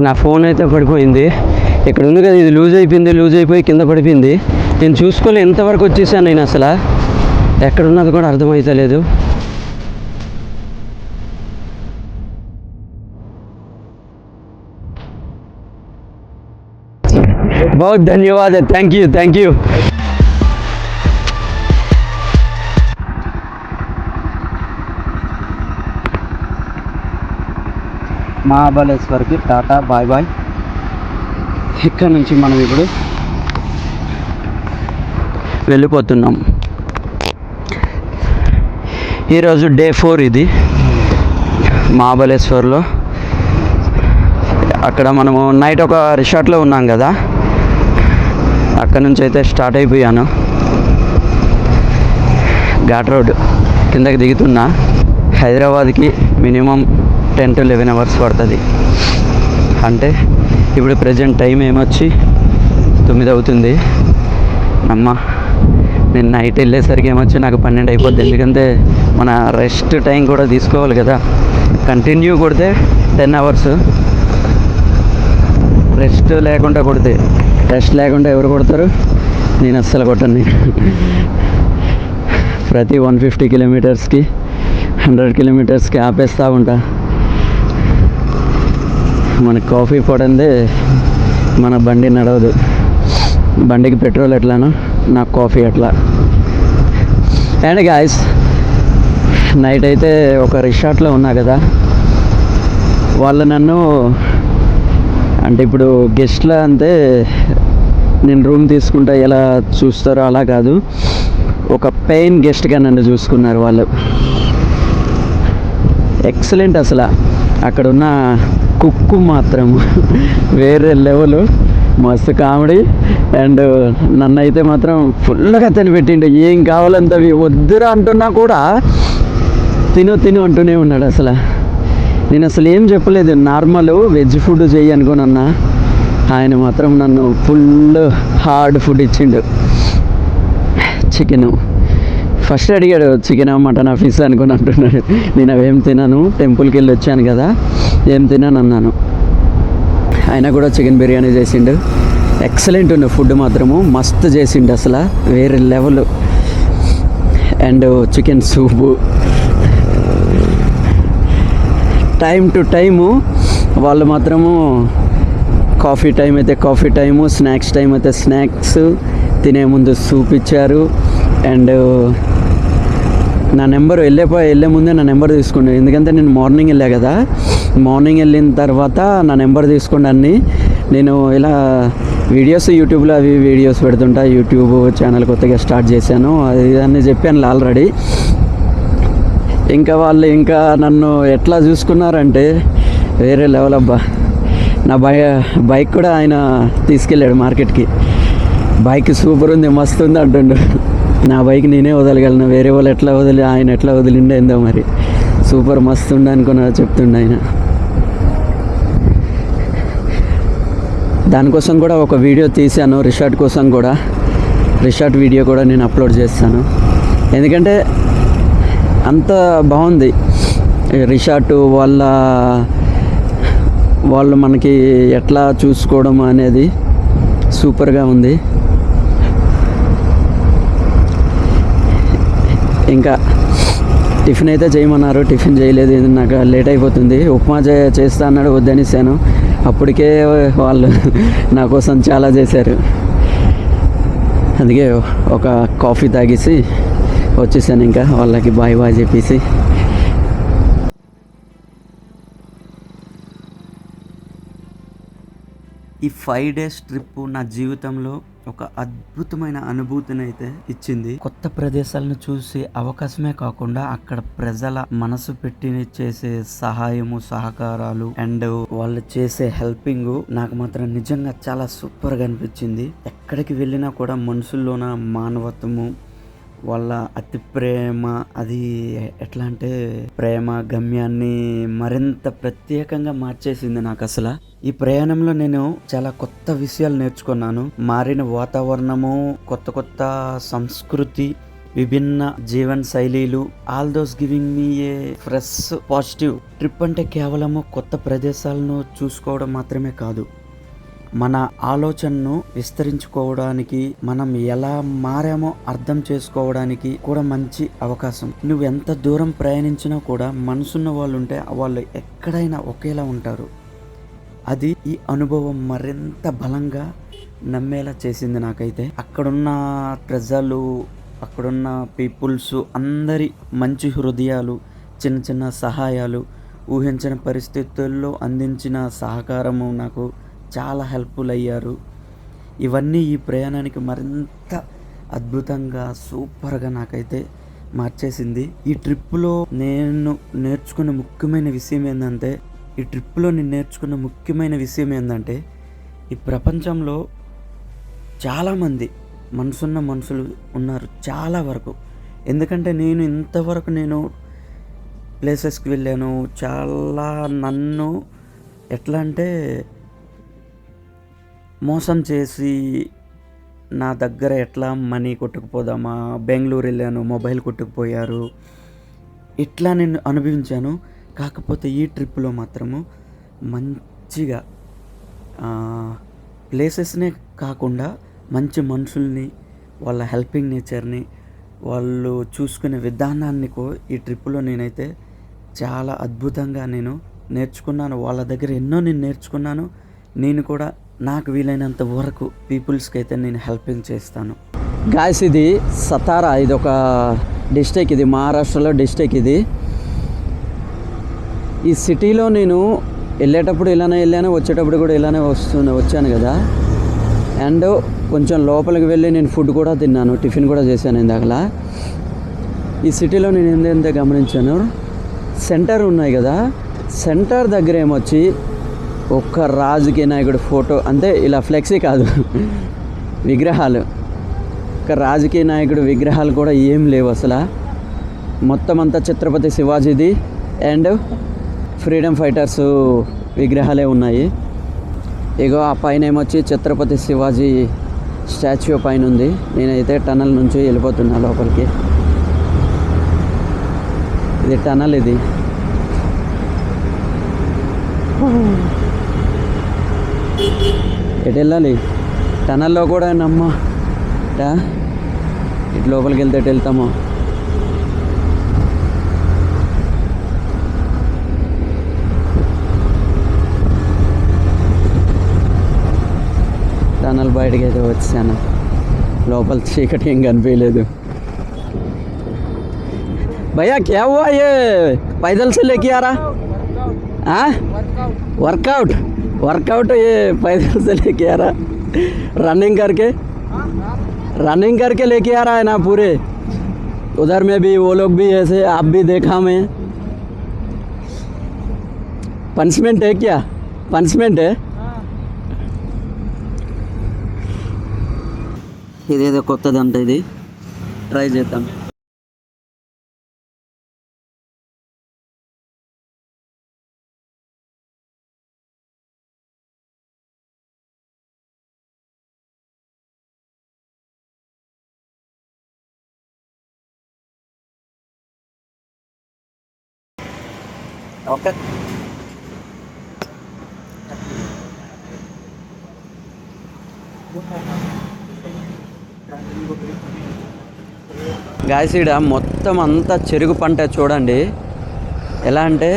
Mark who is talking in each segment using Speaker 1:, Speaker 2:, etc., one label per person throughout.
Speaker 1: నా ఫోన్ అయితే పడిపోయింది. ఇక్కడ ఉంది కదా, ఇది లూజ్ అయిపోయి కింద పడిపోయింది. నేను చూసుకోలే ఎంతవరకు వచ్చేసాను. నేను అసలు ఎక్కడున్నది కూడా అర్థమవుతలేదు. बहुत धन्यवाद है, थैंक यू. మహాబలేశ్వర్కి టాటా బాయ్ బాయ్. ఇక్కడ నుంచి మనం ఇప్పుడు వెళ్ళిపోతున్నాం. ఈరోజు డే 4 ఇది మహాబలేశ్వర్లో. అక్కడ మనము నైట్ ఒక రిసార్ట్లో ఉన్నాం కదా, అక్కడ నుంచి అయితే స్టార్ట్ అయిపోయాను. ఘాట్ రోడ్ కిందకి దిగుతున్నా. హైదరాబాద్కి మినిమం 10 to 11 hours పడుతుంది. అంటే ఇప్పుడు ప్రజెంట్ టైం ఏమొచ్చి 9 అవుతుంది. నేను నైట్ వెళ్ళేసరికి ఏమొచ్చి నాకు 12 అయిపోద్ది. ఎందుకంటే మన రెస్ట్ టైం కూడా తీసుకోవాలి కదా. కంటిన్యూ కొడితే 10 hours, రెస్ట్ లేకుండా కొడితే, రెస్ట్ లేకుండా ఎవరు కొడతారు? నేను అస్సలు కొట్టను. ప్రతి 150 kilometers-కి 100 kilometers-కి ఆపేస్తూ ఉంటా. మన కాఫీ పడందే మన బండి నడవదు. బండికి పెట్రోల్ ఎట్లానో నాకు కాఫీ అట్లా. అండ్ గాయస్, నైట్ అయితే ఒక రిసార్ట్లో ఉన్నా కదా, వాళ్ళు నన్ను అంటే ఇప్పుడు గెస్ట్లా అంతే నేను రూమ్ తీసుకుంటా ఎలా చూస్తారో అలా కాదు, ఒక పెయిన్ గెస్ట్గా నన్ను చూసుకున్నారు వాళ్ళు. ఎక్సలెంట్. అసలు అక్కడున్న కుక్కు మాత్రం వేరే లెవెల్, మస్తు కామెడీ. అండ్ నన్ను అయితే మాత్రం ఫుల్గా తినిపెట్టిండు. ఏం కావాలంత వద్దురా అంటున్నా కూడా తిను అంటూనే ఉన్నాడు. అసలు నేను అసలు ఏం చెప్పలేదు, నార్మల్ వెజ్ ఫుడ్ చెయ్యి అనుకోనన్నా. ఆయన మాత్రం నన్ను ఫుల్ హార్డ్ ఫుడ్ ఇచ్చిండు. చికెను ఫస్ట్ అడిగాడు, చికెన్ మటన్ ఫిష్ అనుకుని అంటున్నాడు. నేను అవేం తినను, టెంపుల్కి వెళ్ళి వచ్చాను కదా, ఏం తినను అన్నాను. ఆయన కూడా చికెన్ బిర్యానీ చేసిండు. ఎక్సలెంట్ ఉన్న ఫుడ్ మాత్రము మస్తు చేసిండు, అసలు వేరే level. And chicken soup time to time. వాళ్ళు మాత్రము కాఫీ టైం అయితే కాఫీ టైము, స్నాక్స్ టైం అయితే స్నాక్స్, తినే ముందు సూప్ ఇచ్చారు. అండ్ నా నెంబర్ వెళ్ళే ముందే నా నెంబర్ తీసుకున్నాను. ఎందుకంటే నేను మార్నింగ్ వెళ్ళా కదా, మార్నింగ్ వెళ్ళిన తర్వాత నా నెంబర్ తీసుకోండి అన్నీ. నేను ఇలా వీడియోస్ యూట్యూబ్లో అవి వీడియోస్ పెడుతుంటా. యూట్యూబ్ ఛానల్ కొత్తగా స్టార్ట్ చేశాను, అది అని చెప్పాను ఆల్రెడీ. ఇంకా వాళ్ళు ఇంకా నన్ను ఎట్లా చూసుకున్నారంటే వేరే లెవెల్ అబ్బా. నా బైక్ కూడా ఆయన తీసుకెళ్ళాడు మార్కెట్కి. బైక్ సూపర్ ఉంది, మస్తు ఉంది అంటుండు. నా బైక్ నేనే వదలగలను, వేరే వాళ్ళు ఎట్లా ఆయన ఎట్లా వదిలిండో ఏందో మరి. సూపర్ మస్తు ఉండి అనుకున్నా చెప్తుండే ఆయన. దానికోసం కూడా ఒక వీడియో తీశాను, రిసార్ట్ కోసం కూడా. రిసార్ట్ వీడియో కూడా నేను అప్లోడ్ చేస్తాను. ఎందుకంటే అంత బాగుంది రిసార్టు. వాళ్ళు మనకి ఎట్లా చూసుకోవడం అనేది సూపర్గా ఉంది. ఇంకా టిఫిన్ అయితే చేయమన్నారు, టిఫిన్ చేయలేదు. నాకు లేట్ అయిపోతుంది. ఉప్మా చేస్తా అన్నాడు, వద్దనిసాను. అప్పటికే వాళ్ళు నా కోసం చాలా చేశారు. అందుకే ఒక కాఫీ తాగేసి వచ్చేసాను. ఇంకా వాళ్ళకి బాయ్ బాయ్ చెప్పేసి. ఈ 5 days ట్రిప్ నా జీవితంలో ఒక అద్భుతమైన అనుభూతిని అయితే ఇచ్చింది. కొత్త ప్రదేశాలను చూసే అవకాశమే కాకుండా అక్కడ ప్రజల మనసు పెట్టి చేసే సహాయము, సహకారాలు అండ్ వాళ్ళు చేసే హెల్పింగ్ నాకు మాత్రం నిజంగా చాలా సూపర్ గా అనిపించింది. ఎక్కడికి వెళ్ళినా కూడా మనుషుల్లోన మానవత్వము, వాళ్ళ అతి ప్రేమ, అది ఎట్లా అంటే ప్రేమ గమ్యాన్ని మరింత ప్రత్యేకంగా మార్చేసింది నాకు. అసలు ఈ ప్రయాణంలో నేను చాలా కొత్త విషయాలు నేర్చుకున్నాను. మారిన వాతావరణము, కొత్త సంస్కృతి, విభిన్న జీవన శైలీలు, all those giving me a fresh positive. Trip అంటే కేవలము కొత్త ప్రదేశాలను చూసుకోవడం మాత్రమే కాదు, మన ఆలోచనను విస్తరించుకోవడానికి, మనం ఎలా మారామో అర్థం చేసుకోవడానికి కూడా మంచి అవకాశం. నువ్వు ఎంత దూరం ప్రయాణించినా కూడా మనసున్న వాళ్ళు ఉంటే వాళ్ళు ఎక్కడైనా ఒకేలా ఉంటారు. అది ఈ అనుభవం మరింత బలంగా నమ్మేలా చేసింది నాకైతే. అక్కడున్న ప్రజలు, అక్కడున్న పీపుల్స్ అందరి మంచి హృదయాలు, చిన్న చిన్న సహాయాలు, ఊహించిన పరిస్థితుల్లో అందించిన సహకారము నాకు చాలా హెల్ప్ఫుల్ అయ్యారు. ఇవన్నీ ఈ ప్రయాణానికి మరింత అద్భుతంగా, సూపర్గా నాకైతే మార్చేసింది. ఈ ట్రిప్పులో నేను నేర్చుకున్న ముఖ్యమైన విషయం ఏంటంటే ఈ ప్రపంచంలో చాలామంది మనసున్న మనుషులు ఉన్నారు చాలా వరకు. ఎందుకంటే నేను ప్లేసెస్కి వెళ్ళాను. చాలా నన్ను ఎట్లా అంటే మోసం చేసి నా దగ్గర ఎట్లా మనీ కొట్టుకుపోదామా, బెంగళూరు వెళ్ళాను, మొబైల్ కొట్టుకుపోయారు, ఇట్లా నేను అనుభవించాను. కాకపోతే ఈ ట్రిప్లో మాత్రము మంచిగా ప్లేసెస్నే కాకుండా మంచి మనుషుల్ని, వాళ్ళ హెల్పింగ్ నేచర్ని, వాళ్ళు చూసుకునే విధానాన్ని ఈ ట్రిప్లో నేనైతే చాలా అద్భుతంగా నేను నేర్చుకున్నాను. వాళ్ళ దగ్గర ఎన్నో నేను నేర్చుకున్నాను. నేను కూడా నాకు వీలైనంత వరకు పీపుల్స్కి అయితే నేను హెల్పింగ్ చేస్తాను.
Speaker 2: గాయస్, ఇది సతారా, ఇది ఒక డిస్ట్రిక్ట్, ఇది మహారాష్ట్రలో డిస్ట్రిక్ట్. ఇది ఈ సిటీలో నేను వెళ్ళేటప్పుడు ఇలానే వెళ్ళాను, వచ్చేటప్పుడు కూడా ఇలానే వచ్చాను కదా. అండ్ కొంచెం లోపలికి వెళ్ళి నేను ఫుడ్ కూడా తిన్నాను, టిఫిన్ కూడా చేశాను ఇందాకలా. ఈ సిటీలో నేను ఏంటంటే గమనించాను, సెంటర్ ఉన్నాయి కదా, సెంటర్ దగ్గర ఏమొచ్చి ఒక్క రాజకీయ నాయకుడి ఫోటో, అంటే ఇలా ఫ్లెక్సీ కాదు, విగ్రహాలు, ఒక రాజకీయ నాయకుడు విగ్రహాలు కూడా ఏం లేవు అసలు. మొత్తం అంతా ఛత్రపతి శివాజీది అండ్ ఫ్రీడమ్ ఫైటర్స్ విగ్రహాలే ఉన్నాయి. ఇగో ఆ పైన ఏమొచ్చి ఛత్రపతి శివాజీ స్టాచ్యూ పైన ఉంది. నేనైతే టనల్ నుంచి వెళ్ళిపోతున్నా లోపలికి. ఇది టనల్, ఇది ఎటు వెళ్ళాలి? టనల్లో కూడా నమ్మ ఇటు లోపలికి వెళ్తే ఎటు వెళ్తామో. టనల్ బయటకి అయితే వచ్చాను, లోపల చీకటి ఏం కనిపించలేదు. भैया क्या हुआ ये पैदल से लेके आ रहा? हाँ, वर्कआउट ये पैदल से लेके आ रहा, रनिंग करके लेके आ रहा है ना पूरे. उधर में भी वो लोग भी ऐसे, आप भी देखा मैं. पनिशमेंट है क्या? पनिशमेंट है.
Speaker 1: ఇదేదో కొత్తదంట, ఇది ట్రై చేద్దాం. ఓకే,
Speaker 2: గాయస్, ఈడ మొత్తం అంతా చెరుకు పంట చూడండి. ఎలా అంటే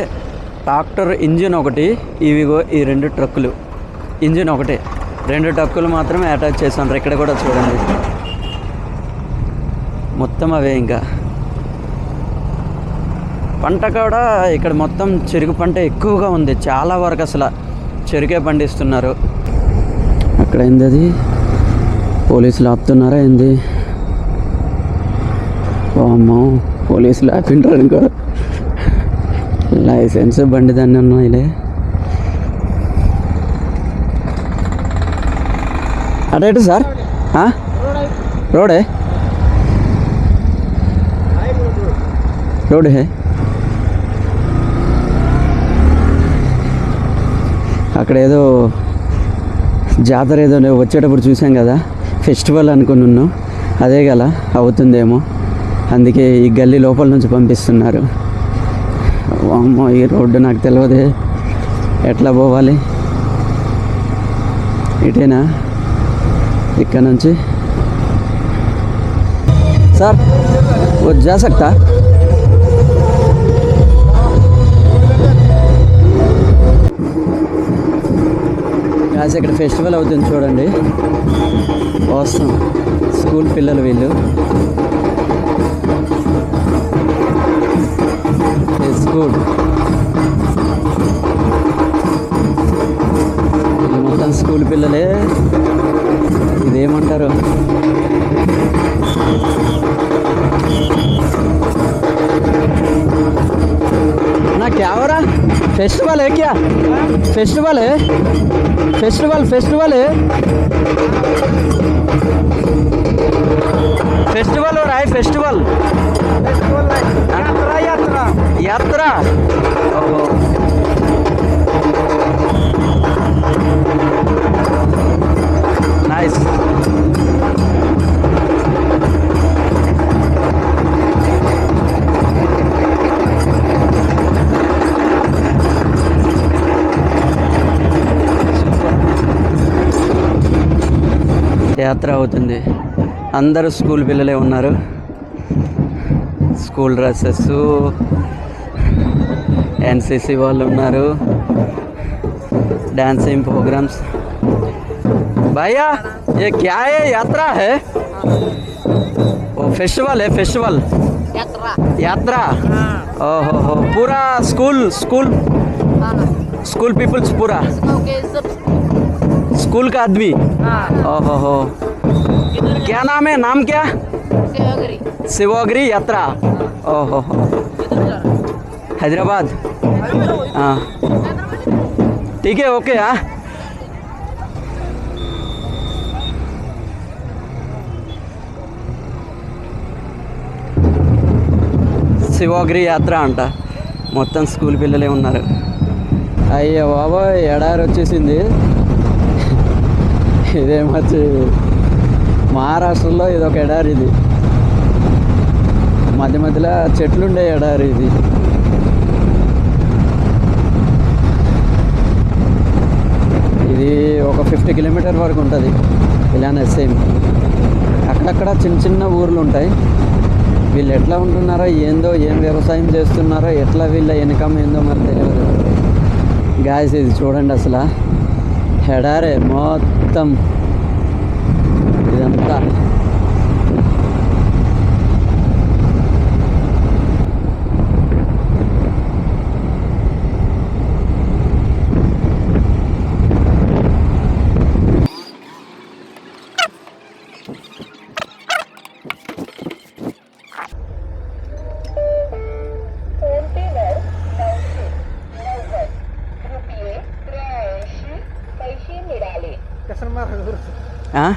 Speaker 2: ట్రాక్టర్ ఇంజిన్ ఒకటి, ఇవిగో ఈ 2 ట్రక్కులు, ఇంజిన్ ఒకటే, 2 ట్రక్కులు మాత్రమే అటాచ్ చేశాను. ఇక్కడ కూడా చూడండి, మొత్తం అవే. ఇంకా పంట కూడా ఇక్కడ మొత్తం చెరుకు పంట ఎక్కువగా ఉంది, చాలా వరకు అసలు చెరుకే పండిస్తున్నారు. అక్కడ ఏంది, అది పోలీసులు ఆపుతున్నారా ఏంది? అమ్మో, పోలీసులు ఆపింటారు ఇంకో. లైసెన్స్ బండి దాన్ని ఉన్నాయిలే. అటు సార్, రోడే రోడ్ హే. అక్కడ ఏదో జాతర ఏదో వచ్చేటప్పుడు చూసాం కదా, ఫెస్టివల్ అనుకుని ఉన్నాం, అదే గల అవుతుందేమో. అందుకే ఈ గల్లీ లోపల నుంచి పంపిస్తున్నారు. అమ్మో, ఈ రోడ్డు నాకు తెలియదు, ఎట్లా పోవాలి? ఇటేనా? ఇక్కడ నుంచి సార్ वो जा सकता? కాసి ఇక్కడ ఫెస్టివల్ అవుతుంది చూడండి. అవసరం స్కూల్ పిల్లలు వీళ్ళు. It's good. ఇది మొత్తం స్కూల్ పిల్లలే. ఇదేమంటారు? ना क्या हो रहा? फेस्टिवल है क्या? फेस्टिवल है? फेस्टिवल फेस्टिवल है? फेस्टिवल हो रहा है? फेस्टिवल यात्रा यात्रा यात्रा. ओहो, नाइस. యాత్ర అవుతుంది. అందరూ స్కూల్ పిల్లలే ఉన్నారు. స్కూల్ డ్రెస్సెస్, ఎన్సిసి వాళ్ళు ఉన్నారు, డాన్సింగ్ ప్రోగ్రామ్స్. భయ్యా ये क्या है? यात्रा है? वो फेस्टिवल है? फेस्टिवल
Speaker 3: यात्रा
Speaker 2: यात्रा. ओहो हो, पूरा स्कूल स्कूल स्कूल पीपल्स, पूरा
Speaker 3: ओके सब
Speaker 2: स्कूल का आदमी. ओहो हो, क्या नाम है? नाम क्या?
Speaker 3: सेवागिरी
Speaker 2: शिवगिरी यात्रा. ओहो हो, हैदराबाद. हाँ ठीक है, ओके. हाँ శివగిరి యాత్ర అంట. మొత్తం స్కూల్ పిల్లలే ఉన్నారు. అయ్యో బాబా, ఎడారి వచ్చేసింది. ఇదేమొచ్చి మహారాష్ట్రలో ఇదొక ఎడారి. ఇది మధ్య మధ్యలో చెట్లుండే ఎడారి. ఇది ఇది ఒక 50 కిలోమీటర్ వరకు ఉంటుంది. ఇలానే సేమ్ అక్కడక్కడ చిన్న చిన్న ఊర్లు ఉంటాయి. వీళ్ళు ఎట్లా ఉంటున్నారో ఏందో, ఏం వ్యవసాయం చేస్తున్నారో, ఎట్లా వీళ్ళ ఇన్కమ్ ఏందో మరి తెలియదు. గాయస్ ఇది చూడండి, అసలు ఎడారే మొత్తం ఇదంతా. हाँ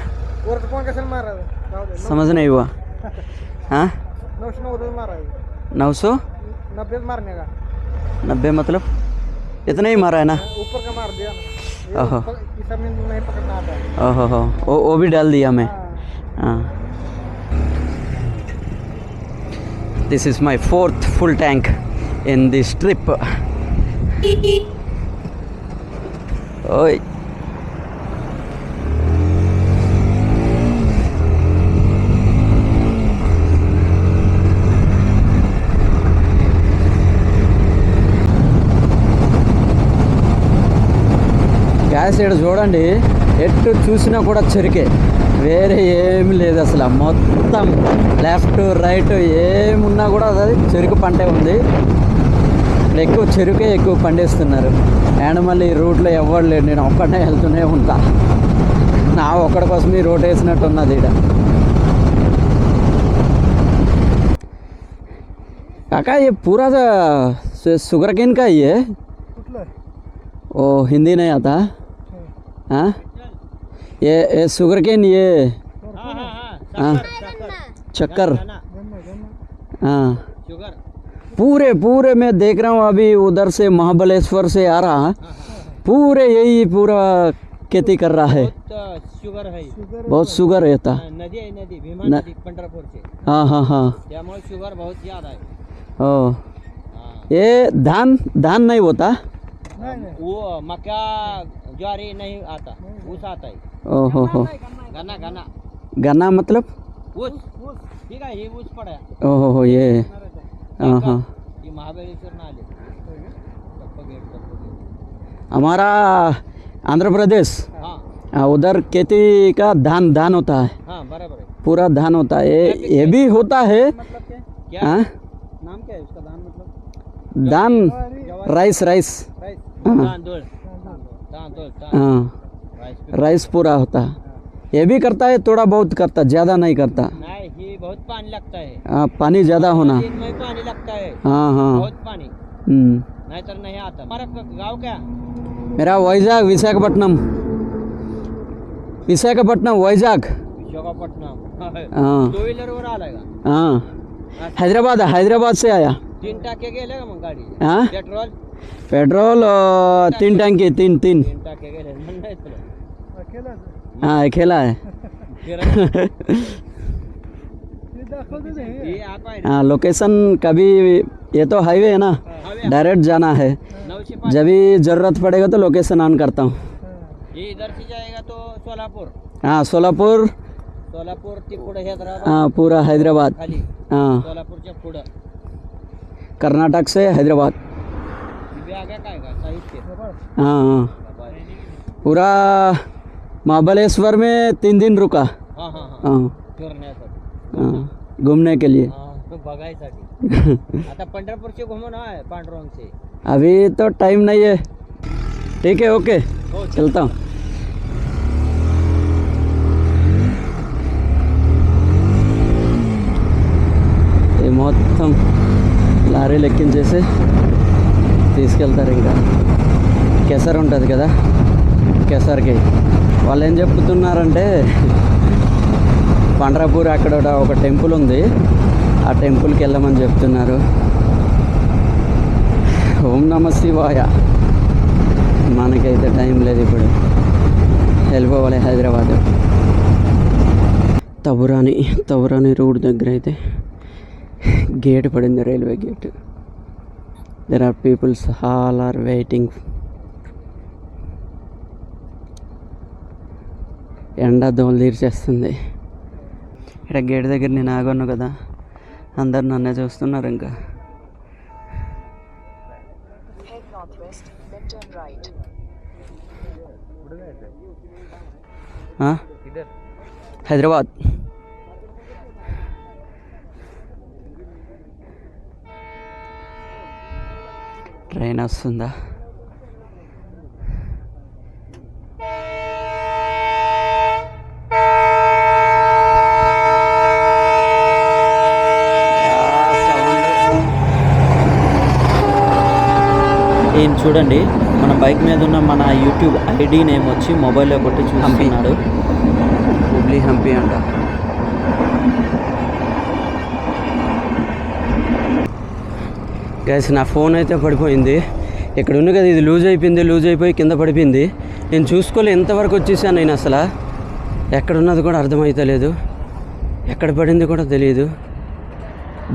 Speaker 2: समझ नहीं हुआ. हाँ 990
Speaker 4: मारने का
Speaker 2: 90 मतलब इतना ही मारा है ना?
Speaker 4: ऊपर का मार दिया ना.
Speaker 2: ओहो
Speaker 4: नहीं पकड़ना आता है.
Speaker 2: ओहो हो, वो भी डाल दिया मैं. हाँ, this is my 4th full tank in this trip. ओए గ్యాస్ ఇక్కడ చూడండి, ఎటు చూసినా కూడా చెరుకే, వేరే ఏమి లేదు అసలు. మొత్తం లెఫ్ట్ రైట్ ఏమున్నా కూడా అది చెరుకు పంటే ఉంది. ఇక్కడ ఎక్కువ చెరుకే ఎక్కువ పండిస్తున్నారు. అండ్ మళ్ళీ ఈ రూట్లో ఎవరు లేడు, నేను ఒక్కడనే వెళ్తూనే ఉంటా. నా ఒక్కడి కోసం ఈ రోడ్ వేసినట్టు ఉన్నది ఇక్కడ. काका ये पूरा शुगर केन का ही है? ओ हिंदी नहीं आता. हाँ ये शुगर केन, ये हाँ चक्कर. हाँ पूरे पूरे मैं देख रहा हूँ अभी उधर से महाबलेश्वर से आ रहा, पूरे यही पूरा खेती कर रहा है?
Speaker 5: शुगर है.
Speaker 2: बहुत शुगर रहता.
Speaker 5: नदी आहे नदी भीमा
Speaker 2: न-
Speaker 5: नदी पंढरपूरची
Speaker 2: हाँ हाँ हाँ.
Speaker 5: त्यामुळे शुगर बहुत ज्यादा आहे.
Speaker 2: ओ
Speaker 5: हाँ.
Speaker 2: ये धान धान नहीं होता.
Speaker 4: नहीं नहीं
Speaker 5: वो मक्का ज्वारी नहीं आता, ऊस आता है.
Speaker 2: हो
Speaker 5: गन्ना गन्ना
Speaker 2: गन्ना मतलब
Speaker 5: ऊस ठीक आहे. हे ऊस पडा
Speaker 2: हो ये हाँ हाँ.
Speaker 5: ही महाबळेश्वर ना आले टप्पा गेट.
Speaker 2: हमारा आंध्र प्रदेश
Speaker 5: हाँ
Speaker 2: उधर खेती का धान धान होता है.
Speaker 5: हाँ बराबर है.
Speaker 2: पूरा धान होता है. ये भी होता है.
Speaker 5: क्या
Speaker 2: हाँ
Speaker 5: नाम क्या है उसका? धान मतलब
Speaker 2: धान राइस राइस. हाँ
Speaker 5: तांदूळ तांदूळ
Speaker 2: हाँ
Speaker 5: राइस.
Speaker 2: राइस पूरा होता है. ये भी करता है, थोड़ा बहुत करता, ज़्यादा नहीं करता.
Speaker 5: नहीं ये बहुत पानी लगता है.
Speaker 2: हाँ पानी ज़्यादा होना.
Speaker 5: दिन में पानी लगता है.
Speaker 2: हाँ हाँ.
Speaker 5: बहुत पानी नहीं तो नहीं आता. हमारा गाँव क्या?
Speaker 2: मेरा वैजाग विशाखापट्टनम. विशाखापट्टनम वैजाग.
Speaker 5: विशाखापट्टनम.
Speaker 2: हाँ
Speaker 5: 2 व्हीलर वर आलाय का?
Speaker 2: हाँ हैदराबाद से आया.
Speaker 5: 3 टाके गेले का मग गाडी?
Speaker 2: हाँ
Speaker 5: पेट्रोल
Speaker 2: पेट्रोल 3 टंकी 3
Speaker 5: 3 टाके गेले म्हणून नाही तुला.
Speaker 4: अकेला
Speaker 2: हाँ अकेला है.
Speaker 4: ये दाखवते नहीं
Speaker 5: हे आप आहे
Speaker 2: हाँ लोकेशन कभी ये तो हाईवे है ना, डायरेक्ट जाना है.
Speaker 5: 905.
Speaker 2: जब भी ज़रूरत पड़ेगा तो लोकेशन ऑन करता हूँ.
Speaker 5: ये इधर से जाएगा तो सोलापुर.
Speaker 2: हाँ सोलापुर.
Speaker 5: सोलापुर ते पुढे हैदराबाद
Speaker 2: हाँ पूरा हैदराबाद.
Speaker 5: खाली.
Speaker 2: हाँ
Speaker 5: सोलापूरच्या पुढं
Speaker 2: कर्नाटक से हैदराबाद.
Speaker 5: इथे आगे काय का साहित्य.
Speaker 2: हाँ हाँ पूरा महाबलेश्वर में 3 दिन रुका.
Speaker 5: हाँ हाँ हाँ
Speaker 2: हाँ
Speaker 5: फिरण्यासाठी.
Speaker 2: हाँ घूमने के लिए.
Speaker 5: हाँ बघायसाठी. आता पंढरपूरचे घुमून आहे पांडुरंगचे.
Speaker 2: अभी तो टाइम नहीं है. ठीक है ओके चलता हूँ. ये మొత్తం లారీలు ఎక్కించేసి తీసుకెళ్తారు. ఇంకా కెసర్ ఉంటుంది కదా, కెసర్కి వాళ్ళు ఏం చెప్తున్నారంటే పండ్రాపూర్ అక్కడ ఒక టెంపుల్ ఉంది, ఆ టెంపుల్కి వెళ్ళమని చెప్తున్నారు. ఓం నమ శివాయ. మనకైతే టైం లేదు, ఇప్పుడు వెళ్ళిపోవాలి హైదరాబాద్. తబురాని రోడ్ దగ్గర అయితే గేట్ పడింది, railway gate. There are peoples all are waiting. ఎండ దోలు తీర్చేస్తుంది. ఇక్కడ గేట్ దగ్గర నేను ఆగొను కదా, అందరు నన్నే చూస్తున్నారు. ఇంకా హైదరాబాద్. ట్రైన్ వస్తుందా? ఈయన చూడండి, మన బైక్ మీద ఉన్న మన యూట్యూబ్ ఐడి నేమ్ వచ్చి మొబైల్లో కొట్టి చూస్తున్నాడు. హుబ్లీ హంపి అంట. గైస్ నా ఫోన్ అయితే పడిపోయింది. ఇక్కడ ఉంది కదా, ఇది లూజ్ అయిపోయి కింద పడిపోయింది. నేను చూసుకోలే ఎంతవరకు వచ్చేసాను. నేను అసలు ఎక్కడున్నది కూడా అర్థమవుతలేదు, ఎక్కడ పడింది కూడా తెలియదు.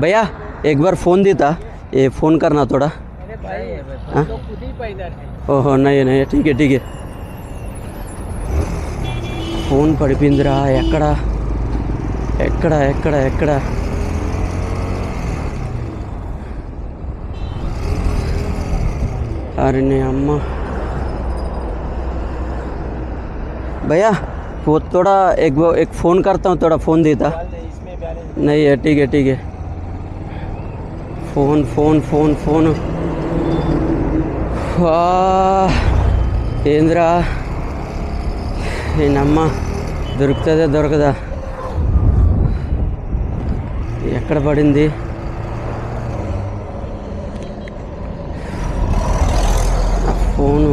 Speaker 2: భయ్యా एक बार फ़ोन देता, ये फ़ोन करना थोड़ा.
Speaker 5: अरे भाई
Speaker 2: हाँ?
Speaker 5: तो खुद ही पैदल है.
Speaker 2: ఓహో नहीं ठीक है. ఫోన్ పడిపోయిందిరా. ఎక్కడ अरे नहीं अम्मा. भैया वो थोड़ा एक फ़ोन करता हूँ, थोड़ा फ़ोन देता.
Speaker 5: इसमें बैलेंस
Speaker 2: नहीं है ठीक है. फ़ोन ఏంద్రా నేనమ్మ దొరకదా? ఎక్కడ పడింది? ఫోను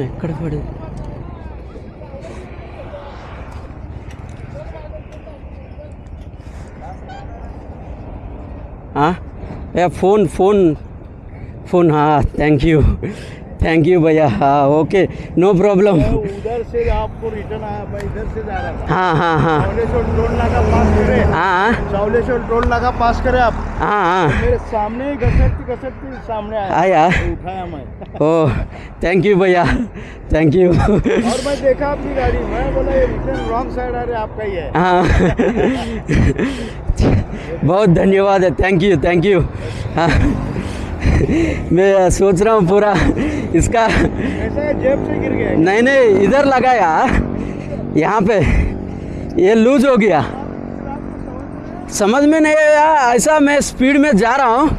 Speaker 2: ఎక్కడ పడింది? हाँ भैया फ़ोन हाँ थैंक यू भैया हाँ ओके नो प्रॉब्लम
Speaker 4: उधर से आपको रिटर्न आया, मैं इधर से जा रहा था।
Speaker 2: हाँ
Speaker 4: सावलेश्वर टोल नाका पास करे।
Speaker 2: हाँ
Speaker 4: सावलेश्वर टोल नाका पास करे आप,
Speaker 2: हाँ
Speaker 4: मेरे सामने ही घसटती सामने आया।
Speaker 2: आया
Speaker 4: उठाया मैं
Speaker 2: ओह थैंक यू भैया थैंक यू
Speaker 4: और मैं देखा आपकी गाड़ी, मैं बोला ये रिटर्न रॉन्ग साइड आ रहे आपका ही है।
Speaker 2: हाँ बहुत धन्यवाद है थैंक यू हाँ मैं सोच रहा हूँ पूरा इसका
Speaker 4: ऐसा है जेब से गिर गया।
Speaker 2: नहीं इधर लगाया यहाँ पे ये लूज हो गया, समझ में नहीं आया, ऐसा मैं स्पीड में जा रहा हूँ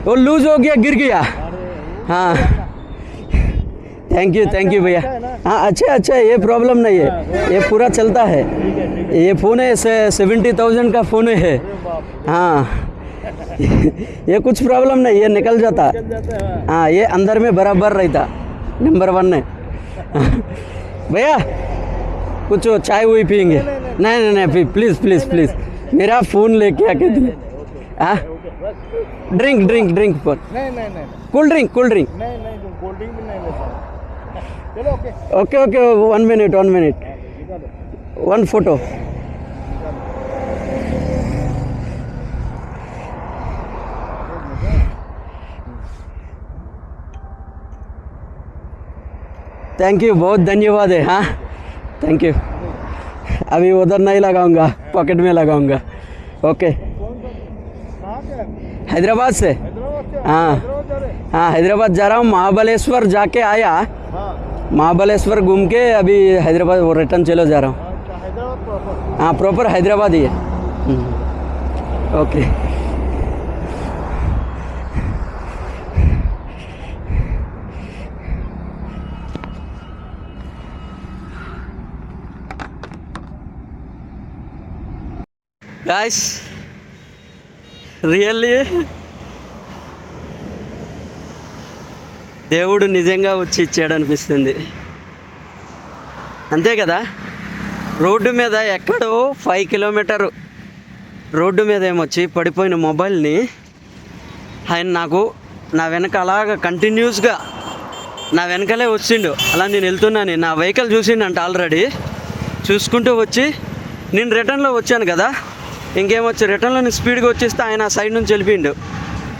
Speaker 2: वो लूज हो गया गिर गया। हाँ थैंक यू भैया हाँ अच्छा ये प्रॉब्लम नहीं है, ये पूरा चलता है। ये फ़ोन है 70,000 का फ़ोन है। हाँ ये कुछ प्रॉब्लम नहीं, ये निकल जाता। हाँ ये अंदर में बराबर रहता, नंबर 1 है। भैया कुछ चाय हुई पियेंगे? नहीं प्लीज़ मेरा फ़ोन लेके आके दिए। हाँ ड्रिंक पर
Speaker 4: नहीं
Speaker 2: कोल्ड ड्रिंक
Speaker 4: नहीं कोल्ड ड्रिंक भी नहीं लेता। चलो
Speaker 2: okay 1 minute 1 photo. Thank you बहुत धन्यवाद है। हाँ थैंक यू, अभी उधर नहीं लगाऊंगा, पॉकेट में लगाऊंगा। ओके हैदराबाद से हाँ हैदराबाद जा रहा हूँ, महाबलेश्वर जाके आया, महाबलेश्वर घूम के अभी हैदराबाद वो रिटर्न चलो जा रहा हूँ। हाँ प्रॉपर हैदराबाद ही है। ओके गाइस రియల్లీ దేవుడు నిజంగా వచ్చి ఇచ్చాడు అనిపిస్తుంది, అంతే కదా. రోడ్డు మీద ఎక్కడో 5 కిలోమీటర్ రోడ్డు మీద ఏమొచ్చి పడిపోయిన మొబైల్ని ఆయన నాకు నా వెనక అలాగా కంటిన్యూస్గా నా వెనకలే వచ్చిండు. అలా నేను వెళ్తున్నాను, నా వెహికల్ చూసిండంట ఆల్రెడీ, చూసుకుంటూ వచ్చి నేను రిటర్న్లో వచ్చాను కదా, ఇంకేమొచ్చి రిటర్న్లో నేను స్పీడ్గా వచ్చేస్తే ఆయన సైడ్ నుంచి వెళ్ళిపోయిండు.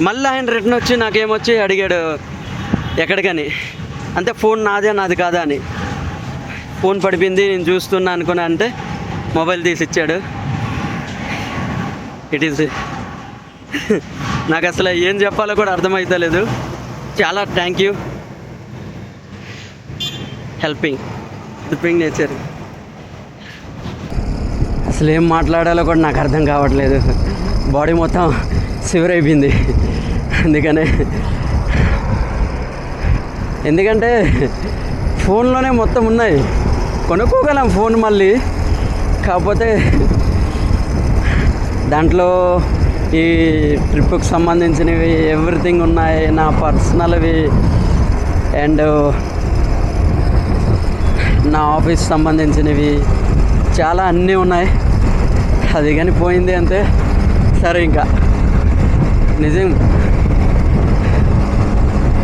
Speaker 2: మళ్ళీ ఆయన రిటర్న్ వచ్చి నాకేమొచ్చి అడిగాడు ఎక్కడికని, అంటే ఫోన్ నాది కాదా అని. ఫోన్ పడిపోయింది నేను చూస్తున్నా అనుకున్నా అంటే మొబైల్ తీసి ఇచ్చాడు. ఇట్ ఈస్ నాకు అసలు ఏం చెప్పాలో కూడా అర్థమవుతలేదు. చాలా థ్యాంక్ యూ, హెల్పింగ్ నేచర్. అసలు ఏం మాట్లాడాలో కూడా నాకు అర్థం కావట్లేదు, బాడీ మొత్తం సివర్ అయిపోయింది. ఎందుకంటే ఫోన్లోనే మొత్తం ఉన్నాయి, కొనుక్కోగలం ఫోన్ మళ్ళీ, కాకపోతే దాంట్లో ఈ ట్రిప్కి సంబంధించినవి ఎవ్రీథింగ్ ఉన్నాయి, నా పర్సనల్వి అండ్ నా ఆఫీస్ సంబంధించినవి చాలా అన్నీ ఉన్నాయి. అది కానీ పోయింది అంతే. సరే ఇంకా నిజం,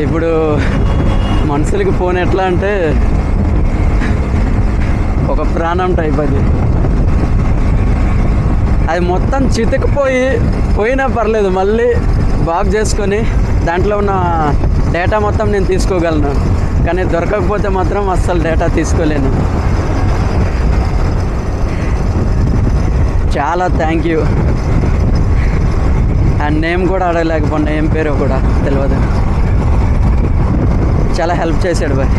Speaker 2: ఇప్పుడు మనుషులకి ఫోన్ ఎట్లా అంటే ఒక ప్రాణం టైప్. అది మొత్తం పోయినా పర్లేదు, మళ్ళీ బాగు చేసుకొని దాంట్లో ఉన్న డేటా మొత్తం నేను తీసుకోగలను, కానీ దొరకకపోతే మాత్రం అస్సలు డేటా తీసుకోలేను. చాలా థ్యాంక్ యూ. ఆ నేమ్ కూడా అడగలేకపోయినా, ఏం పేరో కూడా తెలియదు. చాలా హెల్ప్ చేశాడు బాయ్.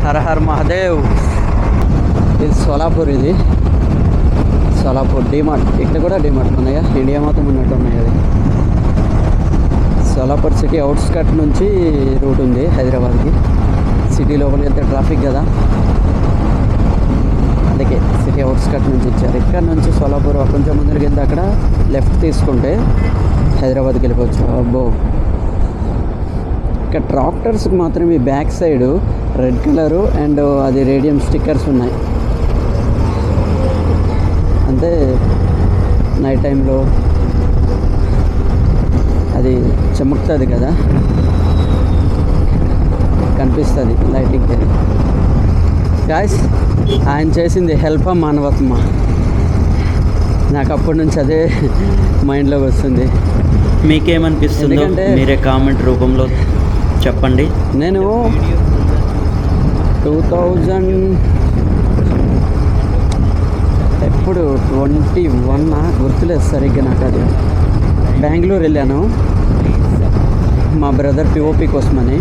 Speaker 2: హర హర్ మహాదేవ్. ఇది సోలాపూర్, ఇది సోలాపూర్ డిమార్ట్. ఇక్కడ కూడా డిమార్ట్ ఉన్నాయా, ఇండియా మొత్తం ఉన్నట్టు ఉన్నాయి. అది సోలాపూర్ సిటీ అవుట్స్కట్ నుంచి రూట్ ఉంది హైదరాబాద్కి. సిటీ లోపలికి వెళ్తే ట్రాఫిక్ కదా, అందుకే సిటీ అవుట్స్కట్ నుంచి ఇచ్చారు. ఇక్కడ నుంచి సోలాపూర్ కొంచెం ముందరికి వెళ్తే అక్కడ లెఫ్ట్ తీసుకుంటే హైదరాబాద్కి వెళ్ళిపోవచ్చు. అబ్బో, ఇక్కడ ట్రాక్టర్స్కి మాత్రం ఈ back side red colour and అది రేడియం స్టిక్కర్స్ ఉన్నాయి అంతే. అదే నైట్ టైంలో అది చమకుతుంది కదా, కనిపిస్తుంది లైటింగ్. గాయస్, ఆయన చేసింది హెల్ప్ మానవత్మ. నాకు అప్పటి నుంచి అదే మైండ్లోకి వస్తుంది.
Speaker 1: మీకేమనిపిస్తుందో
Speaker 2: ఎందుకంటే
Speaker 1: మీరే కామెంట్ రూపంలో చెప్పండి.
Speaker 2: నేను 2000 ఎప్పుడు 21 గుర్తులేదు సరిగ్గా నాకు. అది బెంగళూరు వెళ్ళాను మా బ్రదర్ పిఓపి కోసమని.